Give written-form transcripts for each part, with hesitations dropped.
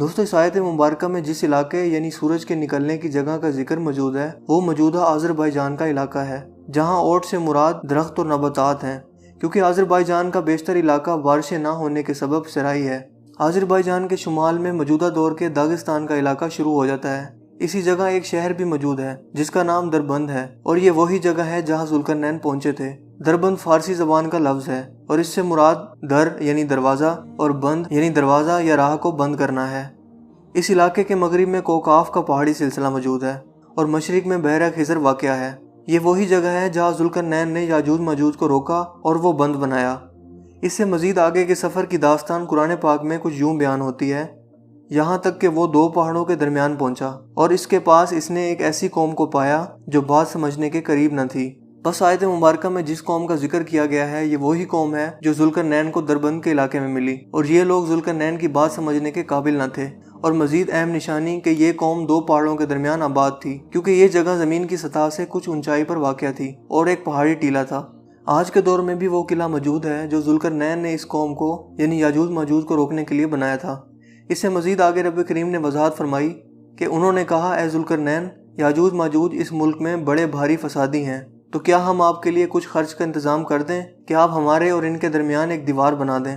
دوستو اس آیت مبارکہ میں جس علاقے یعنی سورج کے نکلنے کی جگہ کا ذکر موجود ہے وہ موجودہ آذربائیجان کا علاقہ ہے، جہاں اوٹ سے مراد درخت اور نباتات ہیں، کیونکہ آذربائیجان کا بیشتر علاقہ بارشیں نہ ہونے کے سبب صحرائی ہے۔ آذربائیجان کے شمال میں موجودہ دور کے داغستان کا علاقہ شروع ہو جاتا ہے۔ اسی جگہ ایک شہر بھی موجود ہے جس کا نام دربند ہے، اور یہ وہی جگہ ہے جہاں ذوالقرنین پہنچے تھے۔ دربند فارسی زبان کا لفظ ہے اور اس سے مراد در یعنی دروازہ اور بند یعنی دروازہ یا راہ کو بند کرنا ہے۔ اس علاقے کے مغرب میں کوکاف کا پہاڑی سلسلہ موجود ہے اور مشرق میں بحیرہ خضر واقع ہے۔ یہ وہی جگہ ہے جہاں ذوالقرنین نے یاجوج ماجوج کو روکا اور وہ بند بنایا۔ اس سے مزید آگے کے سفر کی داستان قرآن پاک میں کچھ یوں بیان ہوتی ہے، یہاں تک کہ وہ دو پہاڑوں کے درمیان پہنچا اور اس کے پاس اس نے ایک ایسی قوم کو پایا جو بات سمجھنے کے قریب نہ تھی۔ بس آیت مبارکہ میں جس قوم کا ذکر کیا گیا ہے یہ وہی قوم ہے جو ذوالقرنین کو دربند کے علاقے میں ملی، اور یہ لوگ ذوالقرنین کی بات سمجھنے کے قابل نہ تھے۔ اور مزید اہم نشانی کہ یہ قوم دو پہاڑوں کے درمیان آباد تھی، کیونکہ یہ جگہ زمین کی سطح سے کچھ اونچائی پر واقع تھی اور ایک پہاڑی ٹیلہ تھا۔ آج کے دور میں بھی وہ قلعہ موجود ہے جو ذوالقرنین نے اس قوم کو یعنی یاجوج ماجوج کو روکنے کے لیے بنایا تھا۔ اس سے مزید آگے رب کریم نے وضاحت فرمائی کہ انہوں نے کہا، اے ذوالقرنین، یاجوج ماجوج اس ملک میں بڑے بھاری فسادی ہیں، تو کیا ہم آپ کے لیے کچھ خرچ کا انتظام کر دیں کہ آپ ہمارے اور ان کے درمیان ایک دیوار بنا دیں۔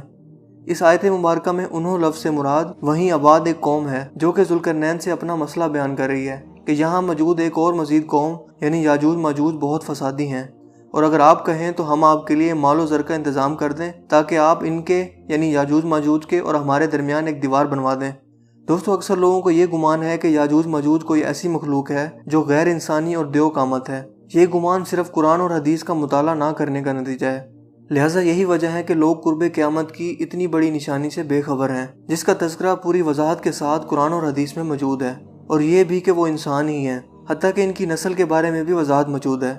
اس آیت مبارکہ میں انہوں لفظ سے مراد وہیں آباد ایک قوم ہے جو کہ ذوالقرنین سے اپنا مسئلہ بیان کر رہی ہے کہ یہاں موجود ایک اور مزید قوم یعنی یاجوج ماجوج بہت فسادی ہیں، اور اگر آپ کہیں تو ہم آپ کے لیے مال و زر کا انتظام کر دیں تاکہ آپ ان کے یعنی یاجوج ماجوج کے اور ہمارے درمیان ایک دیوار بنوا دیں۔ دوستو اکثر لوگوں کو یہ گمان ہے کہ یاجوج ماجوج کوئی ایسی مخلوق ہے جو غیر انسانی اور دیو قامت ہے۔ یہ گمان صرف قرآن اور حدیث کا مطالعہ نہ کرنے کا نتیجہ ہے، لہٰذا یہی وجہ ہے کہ لوگ قرب قیامت کی اتنی بڑی نشانی سے بے خبر ہیں جس کا تذکرہ پوری وضاحت کے ساتھ قرآن اور حدیث میں موجود ہے، اور یہ بھی کہ وہ انسان ہی ہیں، حتیٰ کہ ان کی نسل کے بارے میں بھی وضاحت موجود ہے۔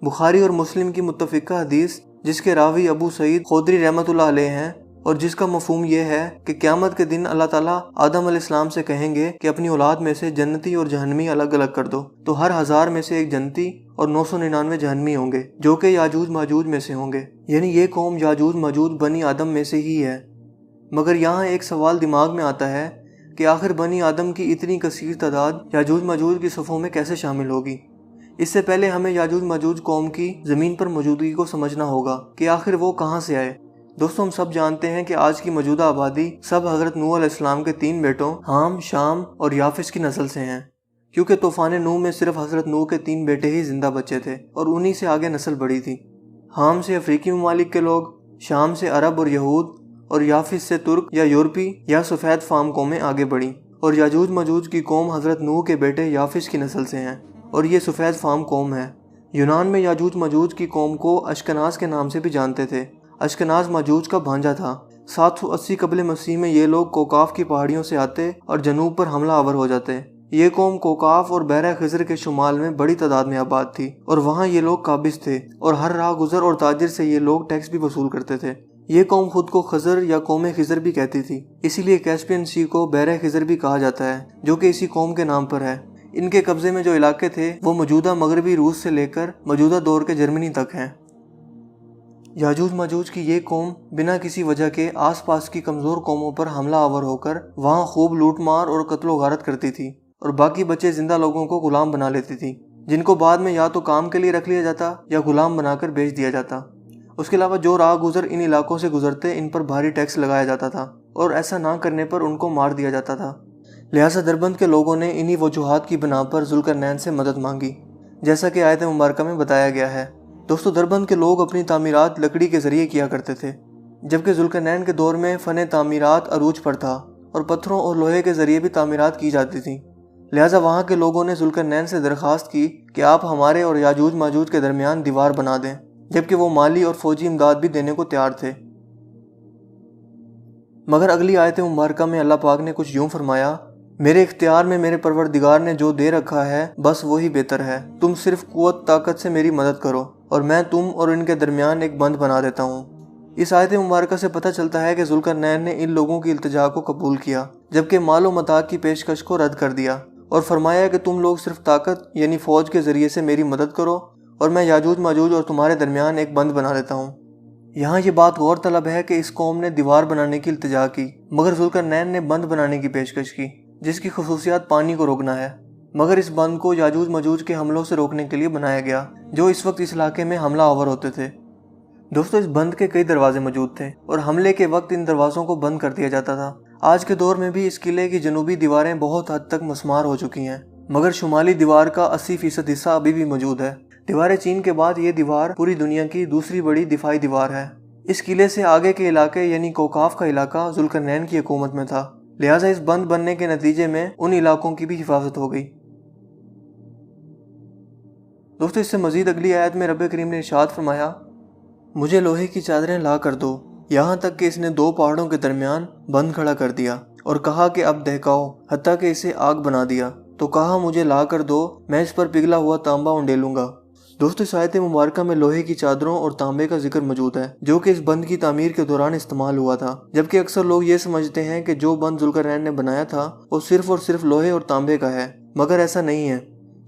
بخاری اور مسلم کی متفقہ حدیث جس کے راوی ابو سعید خدری رحمۃ اللہ علیہ ہیں، اور جس کا مفہوم یہ ہے کہ قیامت کے دن اللہ تعالیٰ آدم علیہ السلام سے کہیں گے کہ اپنی اولاد میں سے جنتی اور جہنمی الگ الگ کر دو، تو ہر 1000 میں سے ایک جنتی اور 999 جہنمی ہوں گے جو کہ یاجوج ماجوج میں سے ہوں گے، یعنی یہ قوم یاجوج ماجوج بنی آدم میں سے ہی ہے۔ مگر یہاں ایک سوال دماغ میں آتا ہے کہ آخر بنی آدم کی اتنی کثیر تعداد یاجوج ماجوج کی صفوں میں کیسے شامل ہوگی؟ اس سے پہلے ہمیں یاجوج ماجوج قوم کی زمین پر موجودگی کو سمجھنا ہوگا کہ آخر وہ کہاں سے آئے۔ دوستو ہم سب جانتے ہیں کہ آج کی موجودہ آبادی سب حضرت نوح علیہ السلام کے 3 بیٹوں حام، شام اور یافس کی نسل سے ہیں، کیونکہ طوفان نوح میں صرف حضرت نوح کے 3 بیٹے ہی زندہ بچے تھے اور انہی سے آگے نسل بڑھی تھی۔ حام سے افریقی ممالک کے لوگ، شام سے عرب اور یہود، اور یافس سے ترک یا یورپی یا سفید فام قومیں آگے بڑھیں، اور یاجوج ماجوج کی قوم حضرت نوح کے بیٹے یافس کی نسل سے ہیں، اور یہ سفید فام قوم ہے۔ یونان میں یاجوج ماجوج کی قوم کو اشکناز کے نام سے بھی جانتے تھے۔ اشکناز ماجوج کا بھانجا تھا۔ 780 قبل مسیح میں یہ لوگ کوکاف کی پہاڑیوں سے آتے اور جنوب پر حملہ آور ہو جاتے۔ یہ قوم کوکاف اور بحیرہ خضر کے شمال میں بڑی تعداد میں آباد تھی، اور وہاں یہ لوگ قابض تھے، اور ہر راہ گزر اور تاجر سے یہ لوگ ٹیکس بھی وصول کرتے تھے۔ یہ قوم خود کو خضر یا قوم خضر بھی کہتی تھی، اسی لیے کیسپین سی کو بحیرہ خضر بھی کہا جاتا ہے، جو کہ اسی قوم کے نام پر ہے۔ ان کے قبضے میں جو علاقے تھے وہ موجودہ مغربی روس سے لے کر موجودہ دور کے جرمنی تک ہیں۔ یاجوج ماجوج کی یہ قوم بنا کسی وجہ کے آس پاس کی کمزور قوموں پر حملہ آور ہو کر وہاں خوب لوٹ مار اور قتل و غارت کرتی تھی، اور باقی بچے زندہ لوگوں کو غلام بنا لیتی تھی، جن کو بعد میں یا تو کام کے لیے رکھ لیا جاتا یا غلام بنا کر بیچ دیا جاتا۔ اس کے علاوہ جو راہ گزر ان علاقوں سے گزرتے ان پر بھاری ٹیکس لگایا جاتا تھا، اور ایسا نہ کرنے پر ان کو مار دیا جاتا تھا۔ لہٰذا دربند کے لوگوں نے انہی وجوہات کی بنا پر ذوالقرنین سے مدد مانگی، جیسا کہ آیت مبارکہ میں بتایا گیا ہے۔ دوستو دربند کے لوگ اپنی تعمیرات لکڑی کے ذریعے کیا کرتے تھے، جبکہ ذوالقرنین کے دور میں فن تعمیرات عروج پر تھا اور پتھروں اور لوہے کے ذریعے بھی تعمیرات کی جاتی تھیں۔ لہٰذا وہاں کے لوگوں نے ذوالقرنین سے درخواست کی کہ آپ ہمارے اور یاجوج ماجوج کے درمیان دیوار بنا دیں، جبکہ وہ مالی اور فوجی امداد بھی دینے کو تیار تھے۔ مگر اگلی آیت مبارکہ میں اللہ پاک نے کچھ یوں فرمایا، میرے اختیار میں میرے پروردگار نے جو دے رکھا ہے بس وہی بہتر ہے، تم صرف قوت طاقت سے میری مدد کرو اور میں تم اور ان کے درمیان ایک بند بنا دیتا ہوں۔ اس آیت مبارکہ سے پتہ چلتا ہے کہ ذوالقرنین نے ان لوگوں کی التجا کو قبول کیا، جبکہ مال و متاع کی پیشکش کو رد کر دیا، اور فرمایا کہ تم لوگ صرف طاقت یعنی فوج کے ذریعے سے میری مدد کرو اور میں یاجوج ماجوج اور تمہارے درمیان ایک بند بنا دیتا ہوں۔ یہاں یہ بات غور طلب ہے کہ اس قوم نے دیوار بنانے کی التجا کی، مگر ذوالقرنین نے بند بنانے کی پیشکش کی، جس کی خصوصیات پانی کو روکنا ہے، مگر اس بند کو یاجوج ماجوج کے حملوں سے روکنے کے لیے بنایا گیا جو اس وقت اس علاقے میں حملہ آور ہوتے تھے۔ دوستو، اس بند کے کئی دروازے موجود تھے اور حملے کے وقت ان دروازوں کو بند کر دیا جاتا تھا۔ آج کے دور میں بھی اس قلعے کی جنوبی دیواریں بہت حد تک مسمار ہو چکی ہیں، مگر شمالی دیوار کا 80% حصہ ابھی بھی موجود ہے۔ دیوار چین کے بعد یہ دیوار پوری دنیا کی دوسری بڑی دفاعی دیوار ہے۔ اس قلعے سے آگے کے علاقے یعنی کوکاف کا علاقہ ذوالقرنین کی حکومت میں تھا، لہٰذا اس بند بننے کے نتیجے میں ان علاقوں کی بھی حفاظت ہو گئی۔ دوستو، اس سے مزید اگلی آیت میں رب کریم نے ارشاد فرمایا، مجھے لوہے کی چادریں لا کر دو، یہاں تک کہ اس نے 2 پہاڑوں کے درمیان بند کھڑا کر دیا اور کہا کہ اب دہکاؤ، حتیٰ کہ اسے آگ بنا دیا، تو کہا مجھے لا کر دو، میں اس پر پگھلا ہوا تانبا انڈیلوں گا۔ دوستو، اس آیت مبارکہ میں لوہے کی چادروں اور تانبے کا ذکر موجود ہے جو کہ اس بند کی تعمیر کے دوران استعمال ہوا تھا، جبکہ اکثر لوگ یہ سمجھتے ہیں کہ جو بند ذوالقرنین نے بنایا تھا وہ صرف اور صرف لوہے اور تانبے کا ہے، مگر ایسا نہیں ہے،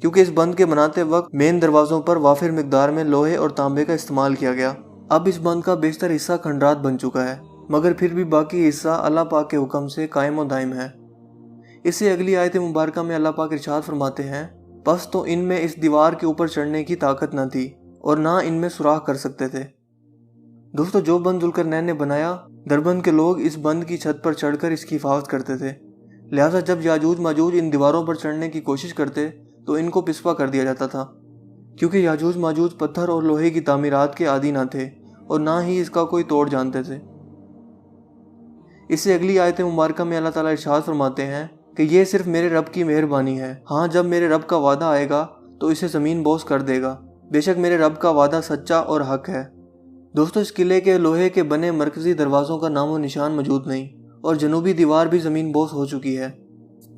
کیونکہ اس بند کے بناتے وقت مین دروازوں پر وافر مقدار میں لوہے اور تانبے کا استعمال کیا گیا۔ اب اس بند کا بیشتر حصہ کھنڈرات بن چکا ہے، مگر پھر بھی باقی حصہ اللہ پاک کے حکم سے قائم و دائم ہے۔ اس سے اگلی آیت مبارکہ میں اللہ پاک ارشاد فرماتے ہیں، بس تو ان میں اس دیوار کے اوپر چڑھنے کی طاقت نہ تھی اور نہ ان میں سوراخ کر سکتے تھے۔ دوستو، جو بند ذوالقرنین نے بنایا، دربند کے لوگ اس بند کی چھت پر چڑھ کر اس کی حفاظت کرتے تھے، لہٰذا جب یاجوج ماجوج ان دیواروں پر چڑھنے کی کوشش کرتے تو ان کو پسپا کر دیا جاتا تھا، کیونکہ یاجوج ماجوج پتھر اور لوہے کی تعمیرات کے عادی نہ تھے اور نہ ہی اس کا کوئی توڑ جانتے تھے۔ اس سے اگلی آیت مبارکہ میں اللہ تعالیٰ ارشاد فرماتے ہیں کہ یہ صرف میرے رب کی مہربانی ہے، ہاں جب میرے رب کا وعدہ آئے گا تو اسے زمین بوس کر دے گا، بے شک میرے رب کا وعدہ سچا اور حق ہے۔ دوستو، اس قلعے کے لوہے کے بنے مرکزی دروازوں کا نام و نشان موجود نہیں اور جنوبی دیوار بھی زمین بوس ہو چکی ہے۔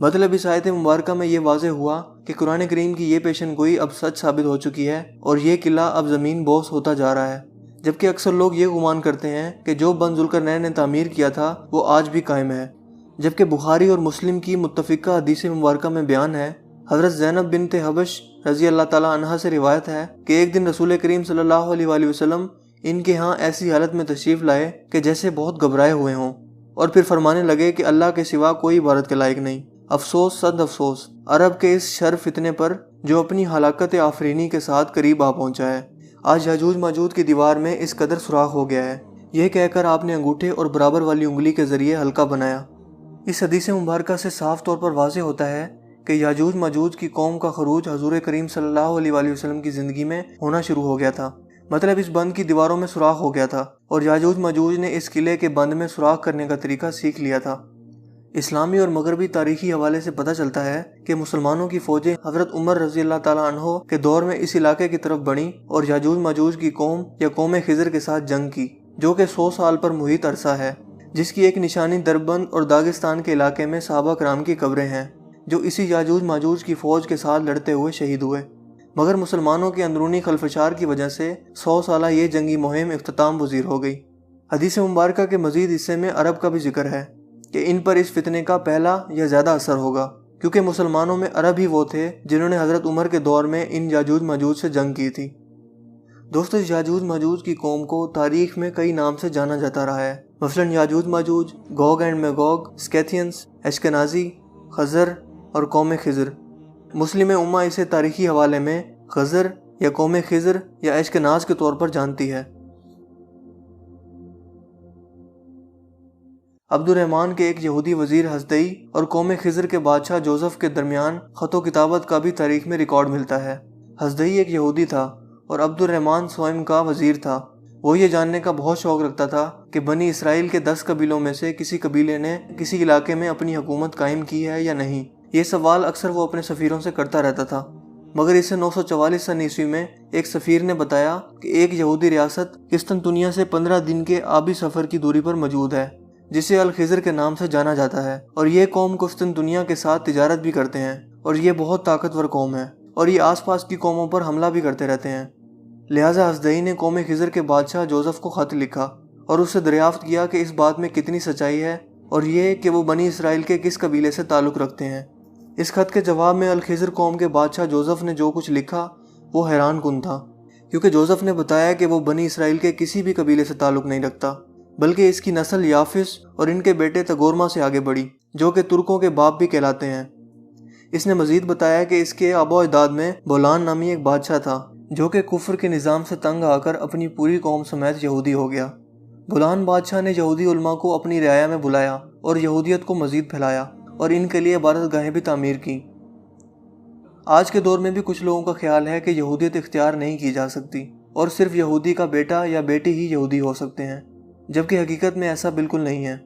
مطلب اس آیت مبارکہ میں یہ واضح ہوا کہ قرآن کریم کی یہ پیشن گوئی اب سچ ثابت ہو چکی ہے اور یہ قلعہ اب زمین بوس ہوتا جا رہا ہے، جبکہ اکثر لوگ یہ گمان کرتے ہیں کہ جو بند ذوالقرنین نے تعمیر کیا تھا وہ آج بھی قائم ہے، جبکہ بخاری اور مسلم کی متفقہ حدیث مبارکہ میں بیان ہے، حضرت زینب بنت حبش رضی اللہ تعالیٰ عنہا سے روایت ہے کہ ایک دن رسول کریم صلی اللہ علیہ وآلہ وسلم ان کے ہاں ایسی حالت میں تشریف لائے کہ جیسے بہت گھبرائے ہوئے ہوں، اور پھر فرمانے لگے کہ اللہ کے سوا کوئی عبادت کے لائق نہیں، افسوس صد افسوس عرب کے اس شر فتنے پر جو اپنی ہلاکت آفرینی کے ساتھ قریب آ پہنچا ہے۔ آج یاجوج ماجوج کی دیوار میں اس قدر سوراخ ہو گیا ہے، یہ کہہ کر آپ نے انگوٹھے اور برابر والی انگلی کے ذریعے حلقہ بنایا۔ اس حدیث مبارکہ سے صاف طور پر واضح ہوتا ہے کہ یاجوج ماجوج کی قوم کا خروج حضور کریم صلی اللہ علیہ وآلہ وسلم کی زندگی میں ہونا شروع ہو گیا تھا، مطلب اس بند کی دیواروں میں سوراخ ہو گیا تھا اور یاجوج ماجوج نے اس قلعے کے بند میں سوراخ کرنے کا طریقہ سیکھ لیا تھا۔ اسلامی اور مغربی تاریخی حوالے سے پتہ چلتا ہے کہ مسلمانوں کی فوجیں حضرت عمر رضی اللہ تعالیٰ عنہ کے دور میں اس علاقے کی طرف بڑھیں اور یاجوج ماجوج کی قوم یا قوم خضر کے ساتھ جنگ کی، جو کہ 100 سال پر محیط عرصہ ہے، جس کی ایک نشانی دربند اور داغستان کے علاقے میں صحابہ کرام کی قبریں ہیں جو اسی یاجوج ماجوج کی فوج کے ساتھ لڑتے ہوئے شہید ہوئے، مگر مسلمانوں کی اندرونی خلفشار کی وجہ سے 100 سالہ یہ جنگی مہم اختتام پذیر ہو گئی۔ حدیث مبارکہ کے مزید حصے میں عرب کا بھی ذکر ہے کہ ان پر اس فتنے کا پہلا یا زیادہ اثر ہوگا، کیونکہ مسلمانوں میں عرب ہی وہ تھے جنہوں نے حضرت عمر کے دور میں ان یاجوج ماجوج سے جنگ کی تھی۔ دوستو، اس یاجوج ماجوج کی قوم کو تاریخ میں کئی نام سے جانا جاتا رہا ہے، مثلاً یاجوج ماجوج، گوگ اینڈ میگوگ، سکیتھینز، اشکنازی، خزر اور قوم خضر۔ مسلم امہ اسے تاریخی حوالے میں خزر یا قوم خضر یا اشکناز کے طور پر جانتی ہے۔ عبد الرحمن کے ایک یہودی وزیر حزدئی اور قوم خضر کے بادشاہ جوزف کے درمیان خط و کتابت کا بھی تاریخ میں ریکارڈ ملتا ہے۔ حزدئی ایک یہودی تھا اور عبد الرحمن سوئم کا وزیر تھا۔ وہ یہ جاننے کا بہت شوق رکھتا تھا کہ بنی اسرائیل کے 10 قبیلوں میں سے کسی قبیلے نے کسی علاقے میں اپنی حکومت قائم کی ہے یا نہیں۔ یہ سوال اکثر وہ اپنے سفیروں سے کرتا رہتا تھا، مگر اسے 944 سن عیسوی میں ایک سفیر نے بتایا کہ ایک یہودی ریاست قسطنطنیہ سے 15 دن کے آبی سفر کی دوری پر موجود ہے، جسے الخضر کے نام سے جانا جاتا ہے، اور یہ قوم قسطنطنیہ کے ساتھ تجارت بھی کرتے ہیں اور یہ بہت طاقتور قوم ہے اور یہ آس پاس کی قوموں پر حملہ بھی کرتے رہتے ہیں۔ لہٰذا حزدئی نے قوم خضر کے بادشاہ جوزف کو خط لکھا اور اس سے دریافت کیا کہ اس بات میں کتنی سچائی ہے اور یہ کہ وہ بنی اسرائیل کے کس قبیلے سے تعلق رکھتے ہیں۔ اس خط کے جواب میں الخضر قوم کے بادشاہ جوزف نے جو کچھ لکھا وہ حیران کن تھا، کیونکہ جوزف نے بتایا کہ وہ بنی اسرائیل کے کسی بھی قبیلے سے تعلق نہیں رکھتا، بلکہ اس کی نسل یافس اور ان کے بیٹے تگورما سے آگے بڑھی، جو کہ ترکوں کے باپ بھی کہلاتے ہیں۔ اس نے مزید بتایا کہ اس کے آباء و اجداد میں بولان نامی ایک بادشاہ تھا، جو کہ کفر کے نظام سے تنگ آ کر اپنی پوری قوم سمیت یہودی ہو گیا۔ بولان بادشاہ نے یہودی علماء کو اپنی رعایا میں بلایا اور یہودیت کو مزید پھیلایا اور ان کے لیے عبادت گاہیں بھی تعمیر کی۔ آج کے دور میں بھی کچھ لوگوں کا خیال ہے کہ یہودیت اختیار نہیں کی جا سکتی اور صرف یہودی کا بیٹا یا بیٹی ہی یہودی ہو سکتے ہیں، جبکہ حقیقت میں ایسا بالکل نہیں ہے۔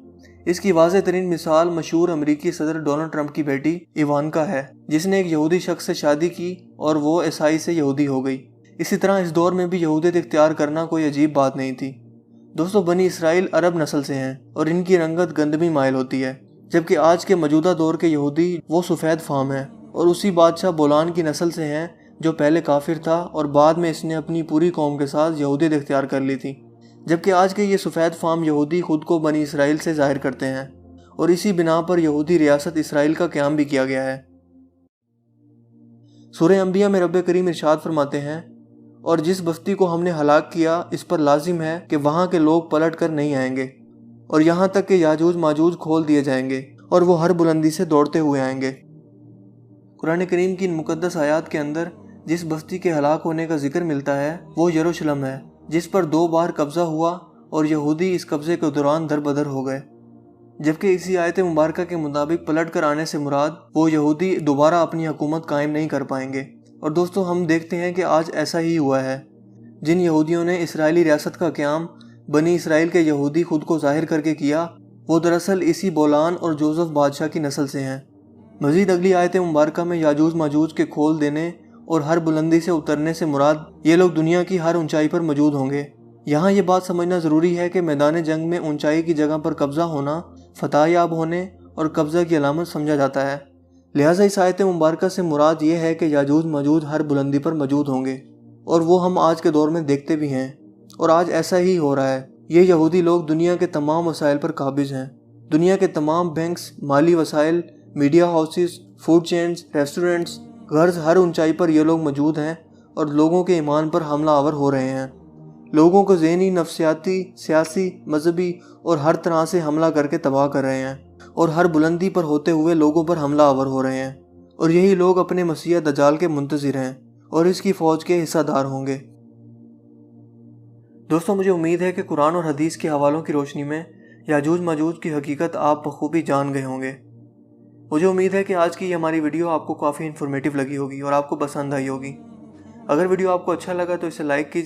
اس کی واضح ترین مثال مشہور امریکی صدر ڈونلڈ ٹرمپ کی بیٹی ایوانکا ہے، جس نے ایک یہودی شخص سے شادی کی اور وہ عیسائی سے یہودی ہو گئی۔ اسی طرح اس دور میں بھی یہودیت اختیار کرنا کوئی عجیب بات نہیں تھی۔ دوستو، بنی اسرائیل عرب نسل سے ہیں اور ان کی رنگت گندمی مائل ہوتی ہے، جبکہ آج کے موجودہ دور کے یہودی وہ سفید فام ہیں اور اسی بادشاہ بولان کی نسل سے ہیں جو پہلے کافر تھا اور بعد میں اس نے اپنی پوری قوم کے ساتھ یہودیت اختیار کر لی تھی، جبکہ آج کے یہ سفید فام یہودی خود کو بنی اسرائیل سے ظاہر کرتے ہیں اور اسی بنا پر یہودی ریاست اسرائیل کا قیام بھی کیا گیا ہے۔ سورہ انبیاء میں رب کریم ارشاد فرماتے ہیں، اور جس بستی کو ہم نے ہلاک کیا اس پر لازم ہے کہ وہاں کے لوگ پلٹ کر نہیں آئیں گے، اور یہاں تک کہ یاجوج ماجوج کھول دیے جائیں گے اور وہ ہر بلندی سے دوڑتے ہوئے آئیں گے۔ قرآن کریم کی ان مقدس آیات کے اندر جس بستی کے ہلاک ہونے کا ذکر ملتا ہے وہ یروشلم ہے، جس پر 2 بار قبضہ ہوا اور یہودی اس قبضے کے دوران در بدر ہو گئے، جبکہ اسی آیت مبارکہ کے مطابق پلٹ کر آنے سے مراد وہ یہودی دوبارہ اپنی حکومت قائم نہیں کر پائیں گے۔ اور دوستو، ہم دیکھتے ہیں کہ آج ایسا ہی ہوا ہے۔ جن یہودیوں نے اسرائیلی ریاست کا قیام بنی اسرائیل کے یہودی خود کو ظاہر کر کے کیا، وہ دراصل اسی بولان اور جوزف بادشاہ کی نسل سے ہیں۔ مزید اگلی آیت مبارکہ میں یاجوج ماجوج کے کھول دینے اور ہر بلندی سے اترنے سے مراد یہ لوگ دنیا کی ہر اونچائی پر موجود ہوں گے۔ یہاں یہ بات سمجھنا ضروری ہے کہ میدان جنگ میں اونچائی کی جگہ پر قبضہ ہونا فتح یاب ہونے اور قبضہ کی علامت سمجھا جاتا ہے، لہٰذا اس آیت مبارکہ سے مراد یہ ہے کہ یاجوج ماجوج ہر بلندی پر موجود ہوں گے، اور وہ ہم آج کے دور میں دیکھتے بھی ہیں، اور آج ایسا ہی ہو رہا ہے۔ یہ یہودی لوگ دنیا کے تمام وسائل پر قابض ہیں۔ دنیا کے تمام بینکس، مالی وسائل، media houses, food chains, restaurants, غرض ہر اونچائی پر یہ لوگ موجود ہیں اور لوگوں کے ایمان پر حملہ آور ہو رہے ہیں۔ لوگوں کو ذہنی، نفسیاتی، سیاسی، مذہبی اور ہر طرح سے حملہ کر کے تباہ کر رہے ہیں، اور ہر بلندی پر ہوتے ہوئے لوگوں پر حملہ آور ہو رہے ہیں، اور یہی لوگ اپنے مسیح دجال کے منتظر ہیں اور اس کی فوج کے حصہ دار ہوں گے۔ دوستو، مجھے امید ہے کہ قرآن اور حدیث کے حوالوں کی روشنی میں یاجوج ماجوج کی حقیقت آپ بخوبی جان گئے ہوں گے۔ مجھے امید ہے کہ آج کی یہ ہماری ویڈیو آپ کو کافی انفارمیٹیو لگی ہوگی اور آپ کو پسند آئی ہوگی۔ اگر ویڈیو آپ کو اچھا لگا تو اسے لائک کیجیے